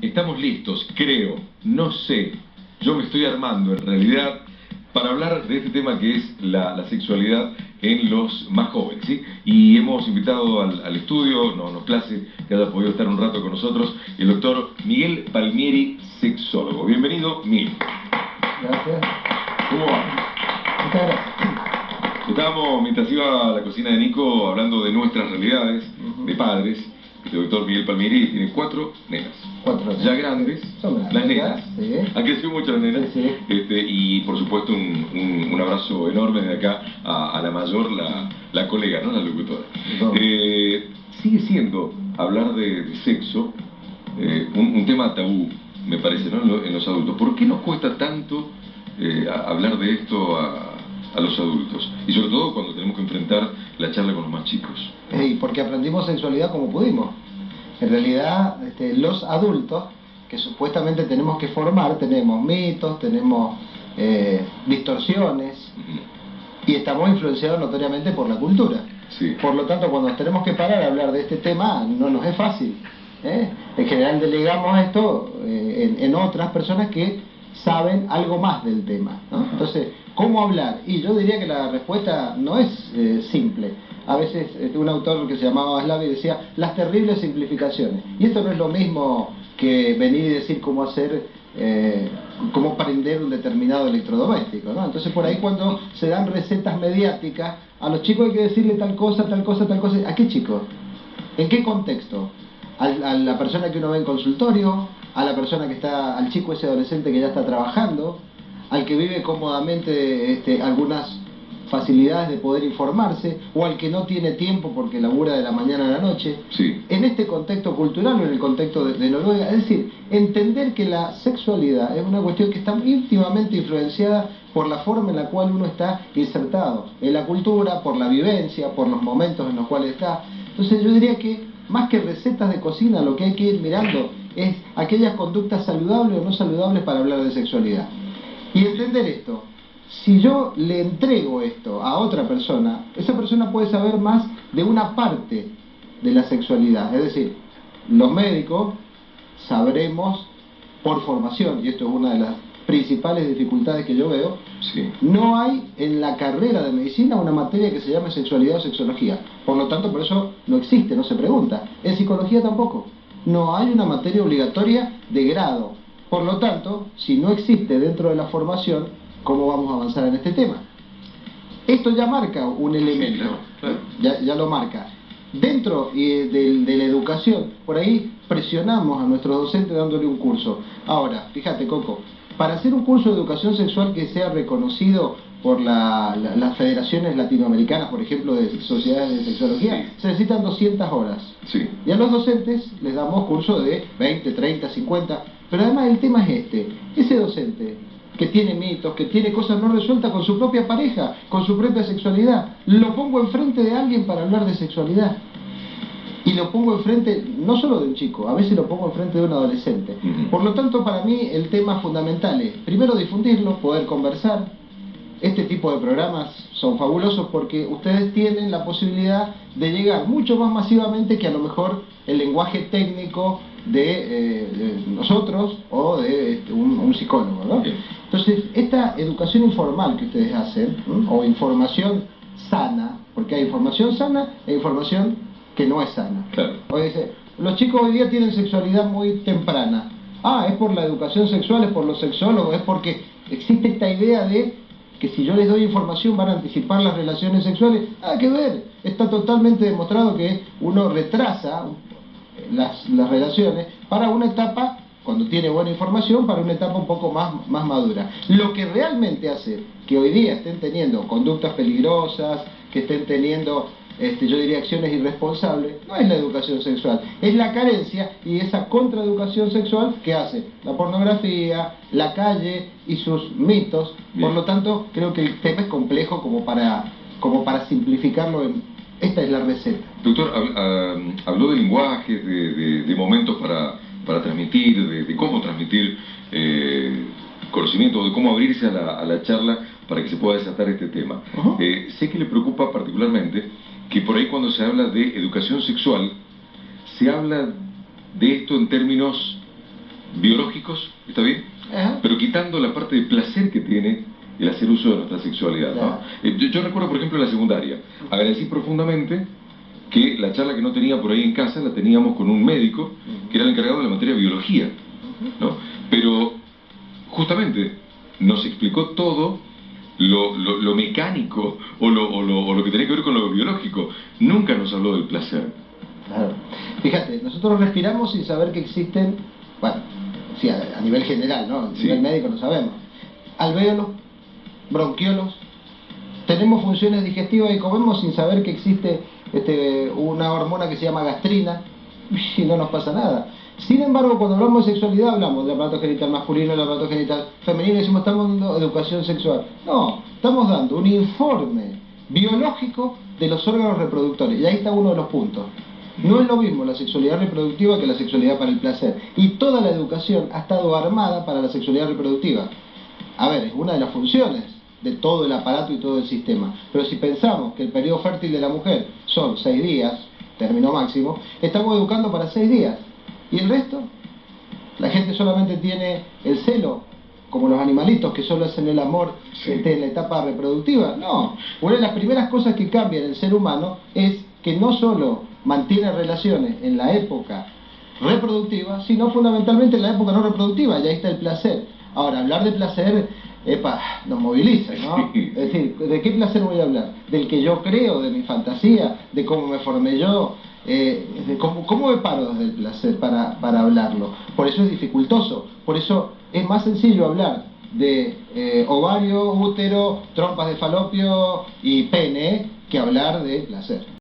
Estamos listos, creo, no sé, yo me estoy armando en realidad para hablar de este tema que es la sexualidad en los más jóvenes, ¿sí? Y hemos invitado al estudio, nos place que haya podido estar un rato con nosotros, el doctor Miguel Palmieri, sexólogo. Bienvenido, Miguel. Gracias. ¿Cómo va? Muchas gracias. Estábamos, mientras iba a la cocina de Nico, hablando de nuestras realidades, de padres. El doctor Miguel Palmieri tiene 4 nenas. 4 nenas. Ya grandes. Son grandes. Las nenas. Sí. Han crecido mucho las nenas. Sí, sí. Y por supuesto un abrazo enorme de acá a la mayor, la colega, ¿no? La locutora. No. Sigue siendo hablar de sexo un tema tabú, me parece, ¿no? En los adultos. ¿Por qué nos cuesta tanto hablar de esto a los adultos? Y sobre todo cuando tenemos que enfrentar la charla con los más chicos. Porque aprendimos sexualidad como pudimos. En realidad, los adultos que supuestamente tenemos que formar, tenemos mitos, tenemos distorsiones, y estamos influenciados notoriamente por la cultura. Sí. Por lo tanto, cuando nos tenemos que parar a hablar de este tema, no nos es fácil. En general delegamos esto en otras personas que saben algo más del tema, ¿no? Entonces, ¿cómo hablar? Y yo diría que la respuesta no es simple. A veces un autor que se llamaba Slavi decía las terribles simplificaciones. Y esto no es lo mismo que venir y decir cómo hacer, cómo prender un determinado electrodoméstico, ¿no? Entonces por ahí cuando se dan recetas mediáticas, a los chicos hay que decirle tal cosa, tal cosa, tal cosa. ¿A qué chicos? ¿En qué contexto? ¿A la persona que uno ve en consultorio? ¿A la persona que está, al chico ese adolescente que ya está trabajando? ¿Al que vive cómodamente algunas facilidades de poder informarse? ¿O al que no tiene tiempo porque labura de la mañana a la noche? Sí. En este contexto cultural o en el contexto de Noruega, es decir, entender que la sexualidad es una cuestión que está íntimamente influenciada por la forma en la cual uno está insertado en la cultura, por la vivencia, por los momentos en los cuales está. Entonces yo diría que más que recetas de cocina, lo que hay que ir mirando es aquellas conductas saludables o no saludables para hablar de sexualidad. Y entender esto, si yo le entrego esto a otra persona, esa persona puede saber más de una parte de la sexualidad. Es decir, los médicos sabremos por formación, y esto es una de las principales dificultades que yo veo, Sí. no hay en la carrera de medicina una materia que se llame sexualidad o sexología. Por lo tanto, por eso no existe, no se pregunta. En psicología tampoco. No hay una materia obligatoria de grado. Por lo tanto, si no existe dentro de la formación, ¿cómo vamos a avanzar en este tema? Esto ya marca un elemento, Sí, claro. ya lo marca. Dentro de la educación, por ahí presionamos a nuestros docentes dándole un curso. Ahora, fíjate, Coco, para hacer un curso de educación sexual que sea reconocido por las federaciones latinoamericanas, por ejemplo, de sociedades de sexología, Sí. se necesitan 200 horas. Sí. Y a los docentes les damos cursos de 20, 30, 50. Pero además el tema es ese docente que tiene mitos, que tiene cosas no resueltas con su propia pareja, con su propia sexualidad, lo pongo enfrente de alguien para hablar de sexualidad. Y lo pongo enfrente, no solo de un chico, a veces lo pongo enfrente de un adolescente. Por lo tanto, para mí el tema fundamental es, primero, difundirlo, poder conversar. Este tipo de programas son fabulosos porque ustedes tienen la posibilidad de llegar mucho más masivamente que a lo mejor el lenguaje técnico de nosotros o de un psicólogo, ¿no? Entonces, esta educación informal que ustedes hacen, o información sana, porque hay información sana e información que no es sana. Claro. O dice, los chicos hoy día tienen sexualidad muy temprana. Es por la educación sexual, es por los sexólogos, es porque existe esta idea de que si yo les doy información van a anticipar las relaciones sexuales. Nada que ver, está totalmente demostrado que uno retrasa las relaciones para una etapa, cuando tiene buena información, para una etapa un poco más madura. Lo que realmente hace que hoy día estén teniendo conductas peligrosas, que estén teniendo, yo diría, acciones irresponsables, no es la educación sexual, es la carencia y esa contraeducación sexual que hace la pornografía, la calle y sus mitos. Bien. Por lo tanto, creo que el tema es complejo como para simplificarlo en esta es la receta. Doctor, habló de lenguajes, de momentos para transmitir, de cómo transmitir conocimiento, de cómo abrirse a la charla para que se pueda desatar este tema. Sé que le preocupa particularmente que por ahí cuando se habla de educación sexual, se habla de esto en términos biológicos, ¿está bien? Pero quitando la parte de placer que tiene el hacer uso de nuestra sexualidad, ¿no? Yo recuerdo, por ejemplo, en la secundaria, agradecí profundamente que la charla que no tenía por ahí en casa la teníamos con un médico que era el encargado de la materia de biología, ¿no? Pero justamente nos explicó todo lo mecánico o lo que tenía que ver con lo biológico. Nunca nos habló del placer. Claro. Fíjate, nosotros respiramos sin saber que existen, bueno, sí, a nivel general, ¿no? A nivel médico no sabemos. Alvéolos, bronquiolos, tenemos funciones digestivas y comemos sin saber que existe una hormona que se llama gastrina y no nos pasa nada. Sin embargo, cuando hablamos de sexualidad, hablamos del aparato genital masculino, del aparato genital femenino, y decimos estamos dando educación sexual. No, estamos dando un informe biológico de los órganos reproductores, y ahí está uno de los puntos. No es lo mismo la sexualidad reproductiva que la sexualidad para el placer, y toda la educación ha estado armada para la sexualidad reproductiva. A ver, es una de las funciones de todo el aparato y todo el sistema, pero si pensamos que el periodo fértil de la mujer son 6 días, término máximo, estamos educando para 6 días. ¿Y el resto? La gente solamente tiene el celo, como los animalitos que solo hacen el amor en la etapa reproductiva. No, una de las primeras cosas que cambia en el ser humano es que no solo mantiene relaciones en la época reproductiva, sino fundamentalmente en la época no reproductiva, y ahí está el placer. Ahora, hablar de placer, nos moviliza, ¿no? Es decir, ¿de qué placer voy a hablar? Del que yo creo, de mi fantasía, de cómo me formé yo, de cómo me paro desde el placer para hablarlo. Por eso es dificultoso, por eso es más sencillo hablar de ovario, útero, trompas de falopio y pene que hablar de placer.